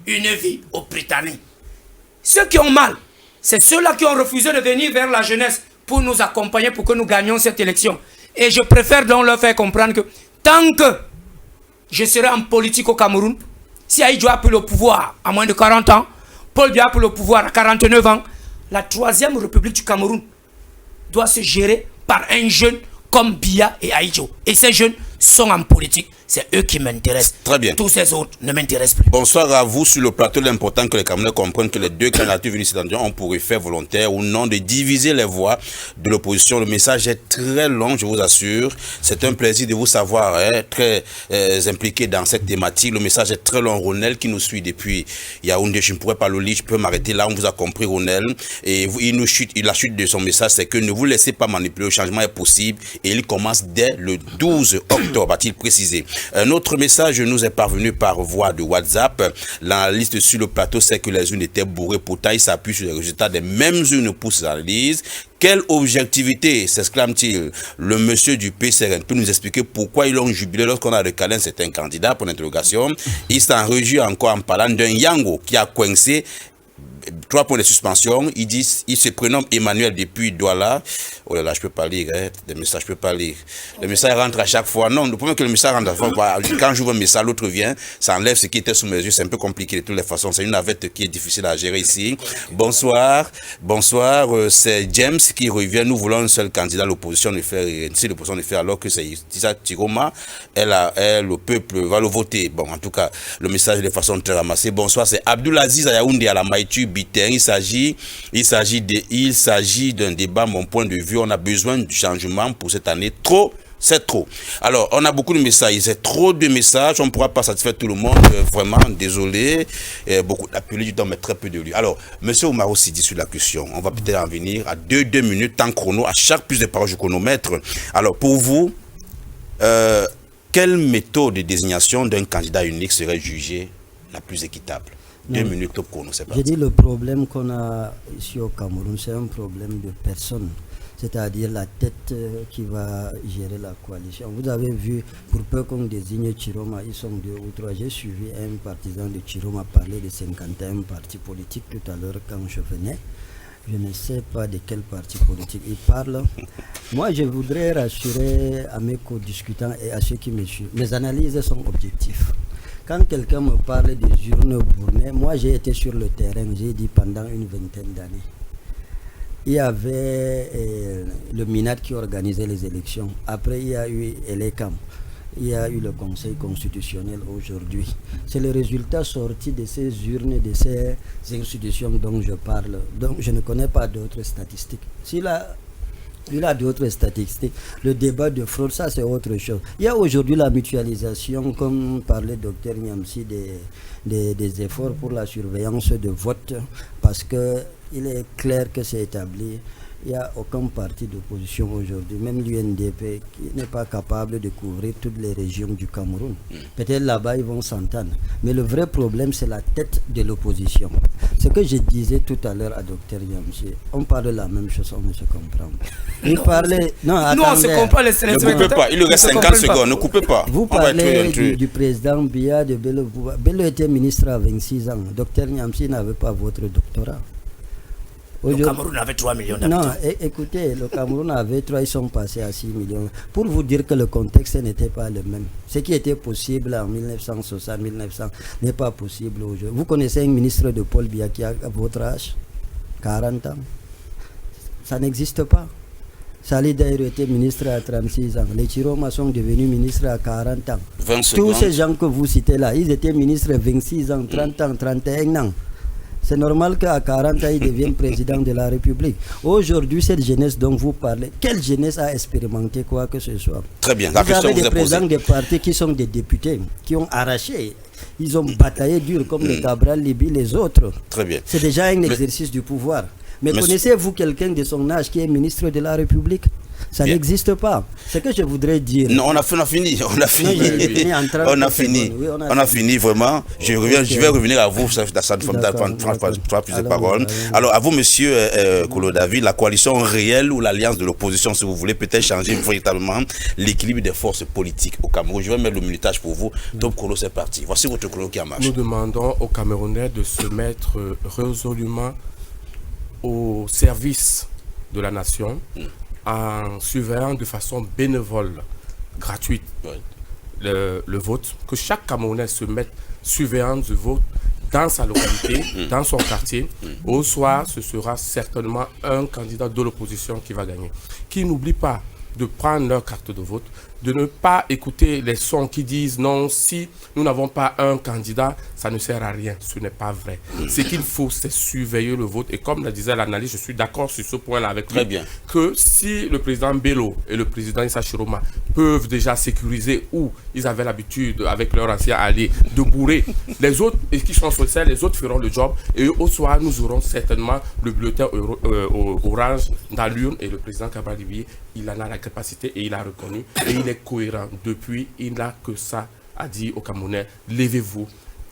une vie aux Britanniques. Ceux qui ont mal, c'est ceux-là qui ont refusé de venir vers la jeunesse pour nous accompagner, pour que nous gagnions cette élection. Et je préfère donc leur faire comprendre que tant que je serai en politique au Cameroun, si Aïdjo a pris le pouvoir à moins de 40 ans, Paul Biya a pris le pouvoir à 49 ans, la 3e République du Cameroun doit se gérer par un jeune comme Biya et Aïdjo. Et ces jeunes sont en politique. C'est eux qui m'intéressent. Très bien. Tous ces autres ne m'intéressent plus. Bonsoir à vous sur le plateau. L'important que les Camerounais comprennent que les deux candidatures venues cette année ont pour effet volontaire ou non de diviser les voix de l'opposition. Le message est très long, je vous assure. C'est un plaisir de vous savoir très impliqué dans cette thématique. Le message est très long. Ronel qui nous suit depuis Yaoundé, je ne pourrais pas le lire, je peux m'arrêter là. On vous a compris, Ronel. Et la chute de son message, c'est que ne vous laissez pas manipuler. Le changement est possible et il commence dès le 12 octobre. électeurs, va-t-il préciser. Un autre message nous est parvenu par voie de WhatsApp. L'analyste sur le plateau sait que les urnes étaient bourrées. Pourtant, il s'appuie sur les résultats des mêmes urnes pour ses analyses. Quelle objectivité, s'exclame-t-il. Le monsieur du PCRN peut nous expliquer pourquoi ils l'ont jubilé lorsqu'on a recalé un certain candidat pour l'interrogation. Il s'en réjouit encore en parlant d'un Yango qui a coincé 3 points de suspension. Il se prénomme Emmanuel depuis Douala. Oh là là, je peux pas lire, hein. Des messages, je peux pas lire. Le message rentre à chaque fois. Non, le problème que le message rentre à chaque fois, quand j'ouvre un message, l'autre vient, ça enlève ce qui était sous mes yeux. C'est un peu compliqué de toutes les façons. C'est une navette qui est difficile à gérer ici. Bonsoir. Bonsoir. C'est James qui revient. Nous voulons un seul candidat. L'opposition ne fait, si l'opposition ne fait alors que c'est Tissa Tiroma, le peuple va le voter. Bon, en tout cas, le message est de façon très ramassée. Bonsoir. C'est Abdulaziz Ayaoundé à la Maïtu. Il s'agit d'un débat, mon point de vue. On a besoin du changement pour cette année. Trop, c'est trop. Alors, on a beaucoup de messages. C'est trop de messages. On ne pourra pas satisfaire tout le monde. Vraiment, désolé. Beaucoup d'appelés du temps, mais très peu de lui. Alors, monsieur Oumaro Sidi sur la question. On va peut-être en venir à 2 minutes en chrono. À chaque plus de paroles du chronomètre. Alors, pour vous, quelle méthode de désignation d'un candidat unique serait jugée la plus équitable? 2 minutes top chrono, c'est parti. J'ai dit le problème qu'on a ici au Cameroun, c'est un problème de personne, c'est-à-dire la tête qui va gérer la coalition. Vous avez vu, pour peu qu'on désigne Chiroma, ils sont 2 ou 3. J'ai suivi un partisan de Chiroma parler de 51 partis politiques tout à l'heure quand je venais. Je ne sais pas de quel parti politique il parle. Moi, je voudrais rassurer à mes co-discutants et à ceux qui me suivent. Mes analyses sont objectives. Quand quelqu'un me parle des urnes bournées, moi j'ai été sur le terrain, j'ai dit pendant une vingtaine d'années. Il y avait le MINAT qui organisait les élections. Après, il y a eu l'ECAM. Il y a eu le Conseil constitutionnel aujourd'hui. C'est le résultat sorti de ces urnes, de ces institutions dont je parle. Donc, je ne connais pas d'autres statistiques. Il a d'autres statistiques. Le débat de fraude, ça c'est autre chose. Il y a aujourd'hui la mutualisation, comme parlait Dr Niamsi, des efforts pour la surveillance de vote, parce qu'il est clair que c'est établi. Il n'y a aucun parti d'opposition aujourd'hui, même l'UNDP, qui n'est pas capable de couvrir toutes les régions du Cameroun. Peut-être là-bas, ils vont s'entendre. Mais le vrai problème, c'est la tête de l'opposition. Ce que je disais tout à l'heure à Dr Yamsi, on parle de la même chose, on ne se comprend pas. Il parlait... Non, attendez. Nous, on se comprend les Ne coupez pas, il lui reste 50 secondes, ne coupez pas. Vous parlez du président Biya de Bello. Bello était ministre à 26 ans. Dr Yamsi n'avait pas votre doctorat. Le Cameroun avait 3 millions d'habitants. Non, écoutez, le Cameroun avait 3, ils sont passés à 6 millions. Pour vous dire que le contexte n'était pas le même. Ce qui était possible en 1960, 1900 n'est pas possible aujourd'hui. Vous connaissez un ministre de Paul Biya qui a votre âge, 40 ans. Ça n'existe pas. Salih Daïro était ministre à 36 ans. Les Chiroma sont devenus ministres à 40 ans. Tous ces gens que vous citez là, ils étaient ministres à 26 ans, 30 ans, 31 ans. C'est normal qu'à 40 ans, ils deviennent président de la République. Aujourd'hui, cette jeunesse dont vous parlez, quelle jeunesse a expérimenté quoi que ce soit? Très bien. Vous avez des présidents des partis qui sont des députés, qui ont arraché. Ils ont bataillé dur comme le Cabral Libi, les autres. Très bien. C'est déjà un exercice du pouvoir. Mais connaissez-vous quelqu'un de son âge qui est ministre de la République? Ça n'existe pas. Ce que je voudrais dire... Non, on a fini. On a fini vraiment. Je vais revenir à vous, ça fera plus de paroles. Alors, à vous, monsieur Kolo David, la coalition réelle ou l'alliance de l'opposition, si vous voulez, peut-être changer véritablement l'équilibre des forces politiques au Cameroun. Je vais mettre le minutage pour vous. Top Kolo, c'est parti. Voici votre Kolo qui a marché. Nous demandons aux Camerounais de se mettre résolument au service de la nation, en surveillant de façon bénévole, gratuite, le vote, que chaque Camerounais se mette surveillant du vote dans sa localité, dans son quartier. Au soir, ce sera certainement un candidat de l'opposition qui va gagner. Qui n'oublie pas de prendre leur carte de vote, de ne pas écouter les sons qui disent non, si nous n'avons pas un candidat, ça ne sert à rien. Ce n'est pas vrai. Ce qu'il faut, c'est surveiller le vote. Et comme le disait l'analyste, je suis d'accord sur ce point-là avec lui. Très bien. Que si le président Bello et le président Issa Chiroma peuvent déjà sécuriser où ils avaient l'habitude, avec leur ancien allié, de bourrer les autres, et qui sont sur scène, les autres feront le job. Et au soir, nous aurons certainement le bulletin orange dans l'urne et le président Cabral Libier, il en a la capacités et il a reconnu et il est cohérent. Depuis, il n'a que ça à dire aux Camerounais, levez-vous,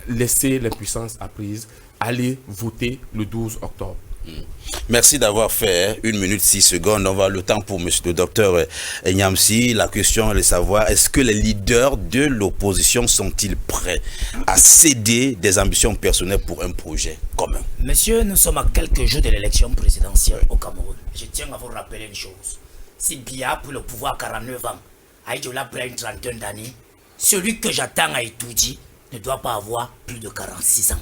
laissez l'impuissance apprise, allez voter le 12 octobre. Merci d'avoir fait 1 minute 6 secondes. On va le temps pour monsieur le docteur Nyamsi. La question est de savoir, est-ce que les leaders de l'opposition sont-ils prêts à céder des ambitions personnelles pour un projet commun? Monsieur, nous sommes à quelques jours de l'élection présidentielle au Cameroun. Je tiens à vous rappeler une chose. Si Biya pour le pouvoir à 49 ans, Aïdjola près une trentaine d'années, celui que j'attends à Itoudji ne doit pas avoir plus de 46 ans.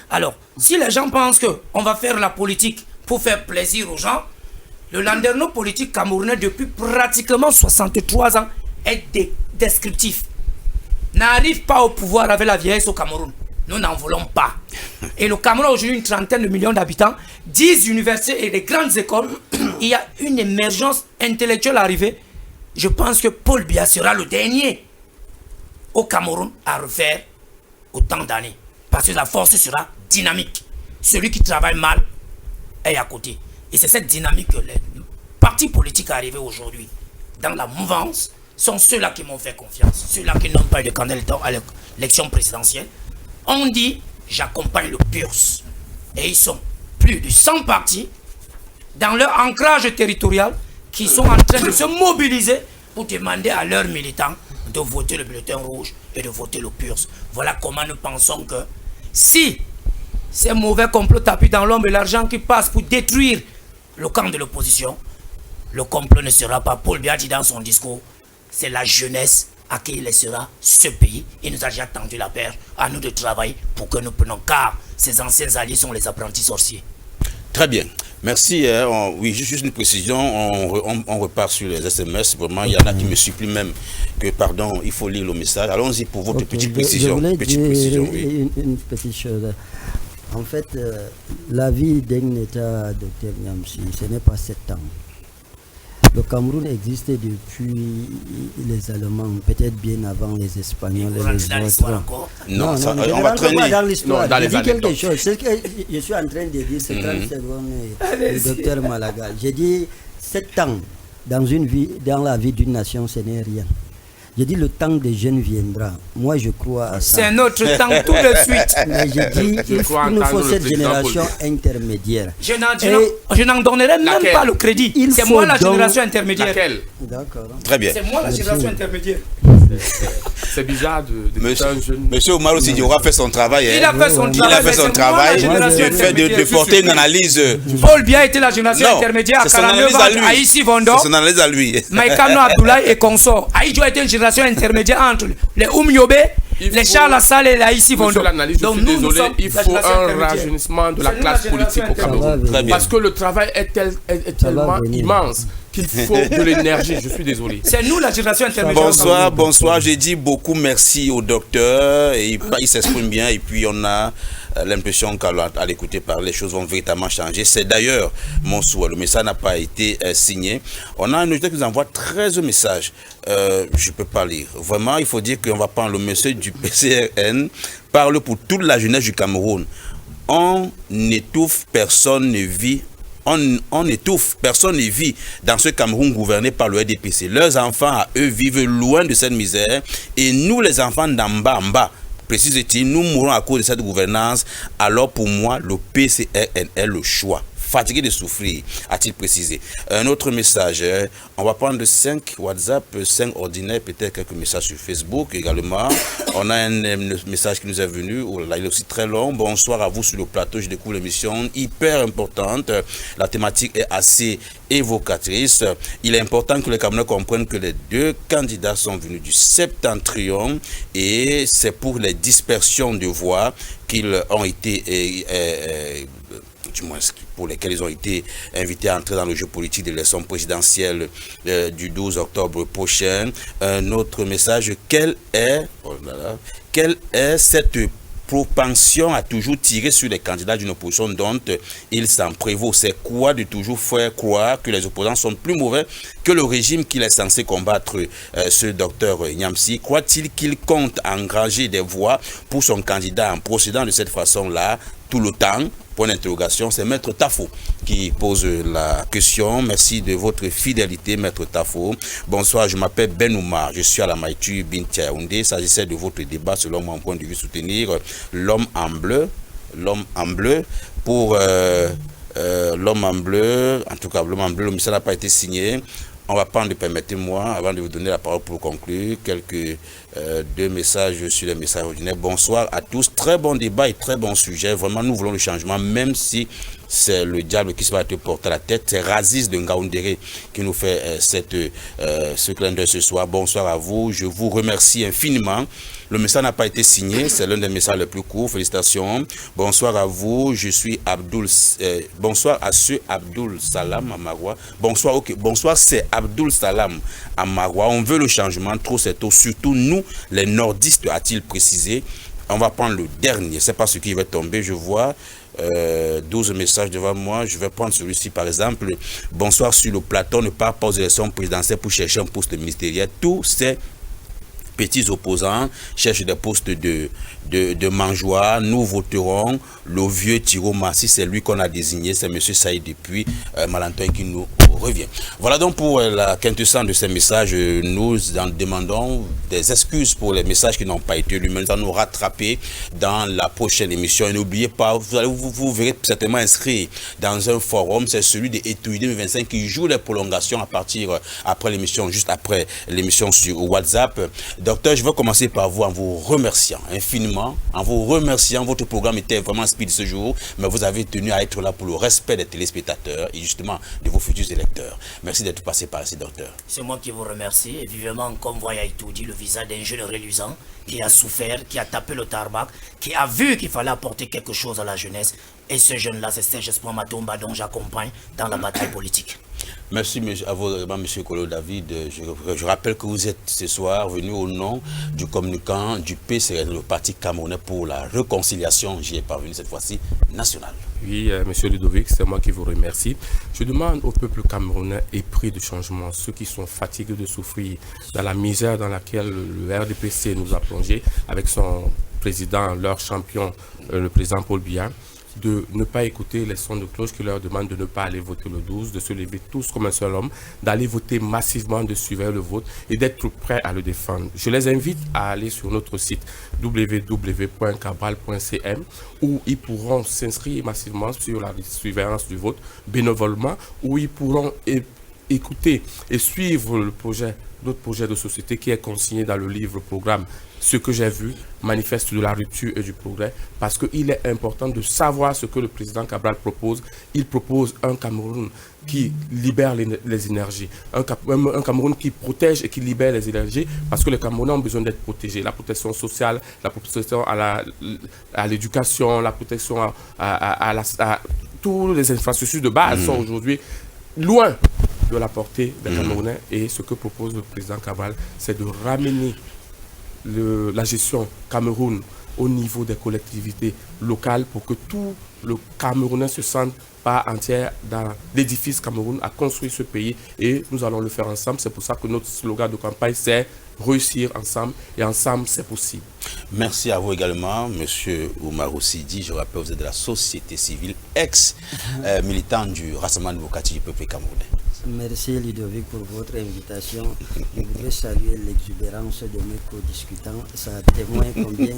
Alors, si les gens pensent qu'on va faire la politique pour faire plaisir aux gens, le landerneau politique camerounais depuis pratiquement 63 ans est descriptif. N'arrive pas au pouvoir avec la vieillesse au Cameroun. Nous n'en voulons pas. Et le Cameroun a aujourd'hui une trentaine de millions d'habitants, 10 universités et des grandes écoles. Il y a une émergence intellectuelle arrivée. Je pense que Paul Biya sera le dernier au Cameroun à refaire autant d'années. Parce que la force sera dynamique. Celui qui travaille mal est à côté. Et c'est cette dynamique que les partis politiques arrivés aujourd'hui dans la mouvance sont ceux-là qui m'ont fait confiance. Ceux-là qui n'ont pas eu de candidat à l'élection présidentielle. On dit, j'accompagne le PURS. Et ils sont plus de 100 partis dans leur ancrage territorial qui sont en train de se mobiliser pour demander à leurs militants de voter le bulletin rouge et de voter le PURS. Voilà comment nous pensons que si ces mauvais complots tapis dans l'ombre et l'argent qui passe pour détruire le camp de l'opposition, le complot ne sera pas. Paul Biya dit dans son discours, c'est la jeunesse à qui il laissera ce pays. Il nous a déjà tendu la perche, à nous de travailler pour que nous prenions, car ces anciens alliés sont les apprentis sorciers. Très bien. Merci. Oui, juste une précision. On repart sur les SMS. Vraiment, il y en a qui me supplient même que, pardon, il faut lire le message. Allons-y pour votre petite précision. Je voulais petite dire précision, oui. une petite chose. En fait, la vie d'un État, Dr Nyamsi, ce n'est pas 7 ans. Le Cameroun existait depuis les Allemands, peut-être bien avant les Espagnols et les Autres. Non, ça, je on va ne rentre pas dans Non, l'histoire. dans Je les dis quelque anecdotes. chose. C'est ce que je suis en train de dire, c'est 30 secondes, le docteur Malagal. J'ai dit 7 ans dans la vie d'une nation, ce n'est rien. J'ai dit le temps des jeunes viendra. Moi, je crois à ça. C'est notre temps tout de suite. Mais j'ai dit il nous faut cette génération intermédiaire. Je n'en donnerai même Laquelle? pas le crédit. Il C'est faut moi la donc- génération intermédiaire. Laquelle? D'accord. Très bien. C'est moi la génération intermédiaire. C'est bizarre de un jeune. Monsieur Oumarou Sidioura a fait son travail. Il a fait son Il a travail. fait mais son c'est moi travail. la génération Le fait intermédiaire. de porter une analyse. Paul Biya était la génération Non, intermédiaire à c'est son 49 analyse à lui. ans. Aïssi Vondo, C'est son analyse à lui. Maïkano Abdoulaye et consorts. Aïdjo était une génération intermédiaire entre les Oumyobé, les Charles Assal et les Aïssi Vondo. Monsieur l'analyste, je suis désolé, il faut un rajeunissement de la classe politique au Cameroun. Très bien. Parce que le travail est tellement immense qu'il faut de l'énergie. Je suis désolé. C'est nous la génération intermédiaire. Bonsoir, bonsoir. J'ai dit beaucoup merci au docteur. Et il s'exprime bien. Et puis on a l'impression qu'à l'écouter parler, les choses vont véritablement changer. C'est d'ailleurs mon souhait. Le message n'a pas été signé. On a un auditeur qui nous envoie 13 messages. Je ne peux pas lire. Vraiment, il faut dire qu'on va prendre le monsieur du PCRN. Parle pour toute la jeunesse du Cameroun. On étouffe, personne ne vit. On étouffe, personne ne vit dans ce Cameroun gouverné par le RDPC. Leurs enfants, à eux, vivent loin de cette misère. Et nous, les enfants d'en bas, précise-t-il, nous mourrons à cause de cette gouvernance. Alors pour moi, le PCRN est le choix. Fatigué de souffrir, a-t-il précisé. Un autre message, on va prendre 5 WhatsApp, 5 ordinaires, peut-être quelques messages sur Facebook également. On a un message qui nous est venu, oh là, il est aussi très long. Bonsoir à vous sur le plateau, je découvre l'émission hyper importante. La thématique est assez évocatrice. Il est important que les Camerounais comprennent que les deux candidats sont venus du Septentrion et c'est pour les dispersions de voix qu'ils ont été du moins pour lesquels ils ont été invités à entrer dans le jeu politique de l'élection présidentielle du 12 octobre prochain. Un autre message, quelle est cette propension à toujours tirer sur les candidats d'une opposition dont il s'en prévaut? C'est quoi de toujours faire croire que les opposants sont plus mauvais que le régime qu'il est censé combattre, ce docteur Nyamsi? Croit-il qu'il compte engranger des voix pour son candidat en procédant de cette façon-là tout le temps? point d'interrogation. C'est Maître Tafo qui pose la question. Merci de votre fidélité, Maître Tafo. Bonsoir, je m'appelle Ben Oumar. Je suis à la Maïtu Bintia Yaoundé. S'agissait de votre débat, selon mon point de vue, soutenir l'homme en bleu. L'homme en bleu pour l'homme en bleu. En tout cas, l'homme en bleu, le message n'a pas été signé. On va prendre, permettez-moi, avant de vous donner la parole pour conclure, quelques deux messages sur les messages ordinaires. Bonsoir à tous. Très bon débat et très bon sujet. Vraiment, nous voulons le changement, même si c'est le diable qui se va te porter à la tête. C'est Razis de Ngaoundéré qui nous fait ce clin d'œil ce soir. Bonsoir à vous. Je vous remercie infiniment. Le message n'a pas été signé. C'est l'un des messages les plus courts. Félicitations. Bonsoir à vous. Je suis Abdoul. Bonsoir à ce Abdoul Salam à Maroua. Bonsoir, ok. Bonsoir, c'est Abdoul Salam à Maroua. On veut le changement. Trop c'est tôt. Surtout nous, les nordistes, a-t-il précisé. On va prendre le dernier. C'est pas ce qui va tomber. Je vois 12 messages devant moi. Je vais prendre celui-ci par exemple. Bonsoir sur le plateau. Ne part pas aux élections présidentielles pour chercher un poste ministériel. Tous ces petits opposants cherchent des postes de mangeoires. Nous voterons le vieux Thiro Massi, c'est lui qu'on a désigné, c'est M. Saïd depuis Malantoin qui nous revient. Voilà donc pour la quintessence de ces messages. Nous en demandons des excuses pour les messages qui n'ont pas été lus, mais nous allons nous rattraper dans la prochaine émission. Et n'oubliez pas, vous verrez certainement inscrit dans un forum, c'est celui de Étudier 2025 qui joue les prolongations à partir après l'émission, juste après l'émission sur WhatsApp. Docteur, je vais commencer par vous en vous remerciant infiniment, en vous remerciant. Votre programme était vraiment speed ce jour, mais vous avez tenu à être là pour le respect des téléspectateurs et justement de vos futurs électeurs. Merci d'être passé par ici, docteur. C'est moi qui vous remercie et vivement comme voyait Itoudi, le visage d'un jeune reluisant qui a souffert, qui a tapé le tarmac, qui a vu qu'il fallait apporter quelque chose à la jeunesse. Et ce jeune-là, c'est Serge Espoir Matomba dont j'accompagne dans la bataille politique. Merci à vous, M. Kolo David. Je rappelle que vous êtes ce soir venu au nom du communicant du PCN, le Parti camerounais pour la réconciliation. J'y ai parvenu cette fois-ci, national. Oui, M. Ludovic, c'est moi qui vous remercie. Je demande au peuple camerounais épris de changement, ceux qui sont fatigués de souffrir dans la misère dans laquelle le RDPC nous a plongé avec son président, leur champion, le président Paul Biya, de ne pas écouter les sons de cloche qui leur demandent de ne pas aller voter le 12, de se lever tous comme un seul homme, d'aller voter massivement, de suivre le vote et d'être prêts à le défendre. Je les invite à aller sur notre site www.cabral.cm où ils pourront s'inscrire massivement sur la surveillance du vote bénévolement, où ils pourront écouter et suivre le projet, notre projet de société qui est consigné dans le livre programme Ce que j'ai vu, manifeste de la rupture et du progrès, parce qu'il est important de savoir ce que le président Cabral propose. Il propose un Cameroun qui libère les énergies, un Cameroun qui protège et qui libère les énergies, parce que les Camerounais ont besoin d'être protégés. La protection sociale, la protection à l'éducation, la protection à toutes les infrastructures de base sont aujourd'hui loin de la portée des Camerounais. Et ce que propose le président Cabral, c'est de ramener la gestion Cameroun au niveau des collectivités locales pour que tout le Camerounais se sente pas entière dans l'édifice Cameroun à construire ce pays, et nous allons le faire ensemble. C'est pour ça que notre slogan de campagne, c'est réussir ensemble, et ensemble c'est possible. Merci à vous également, Monsieur Oumar Sidi. Je rappelle, vous êtes de la société civile, ex-militant du Rassemblement démocratique du peuple camerounais. Merci Ludovic pour votre invitation. Je voudrais saluer l'exubérance de mes co-discutants. Ça témoigne combien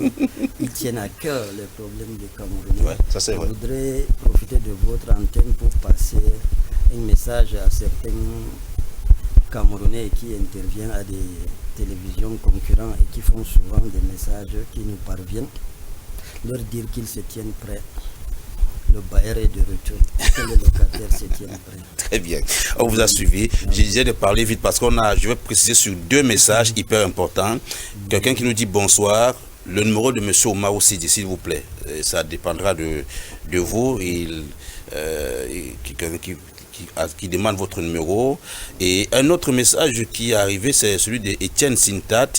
ils tiennent à cœur les problèmes des Camerounais. Ouais, ça c'est vrai. Je voudrais profiter de votre antenne pour passer un message à certains Camerounais qui interviennent à des télévisions concurrentes et qui font souvent des messages qui nous parviennent. Leur dire qu'ils se tiennent prêts. Le bailleur est de retour, que les locataires se tiennent prêts. Très bien, on vous a suivi. Je disais de parler vite parce je vais préciser sur deux messages hyper importants. Quelqu'un qui nous dit bonsoir, le numéro de M. Oumar Sidi, s'il vous plaît. Ça dépendra de vous. Quelqu'un qui qui demande votre numéro. Et un autre message qui est arrivé, c'est celui d'Étienne Sintat.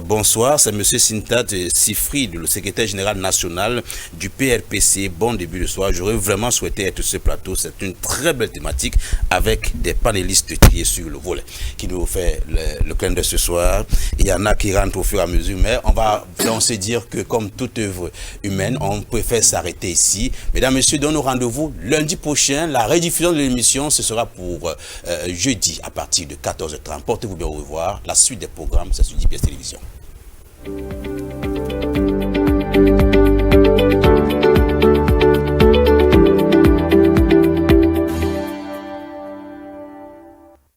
Bonsoir, c'est M. Sintat Sifrid, le secrétaire général national du PRPC. Bon début de soir. J'aurais vraiment souhaité être sur ce plateau. C'est une très belle thématique avec des panélistes triés sur le volet qui nous fait le clin d'œil ce soir. Il y en a qui rentrent au fur et à mesure, mais on se dire que comme toute œuvre humaine, on préfère s'arrêter ici. Mesdames, Messieurs, donnons rendez-vous lundi prochain. La rediffusion de l'émission, ce sera pour jeudi à partir de 14h30. Portez-vous bien, au revoir. La suite des programmes, c'est sur JPS Télévision.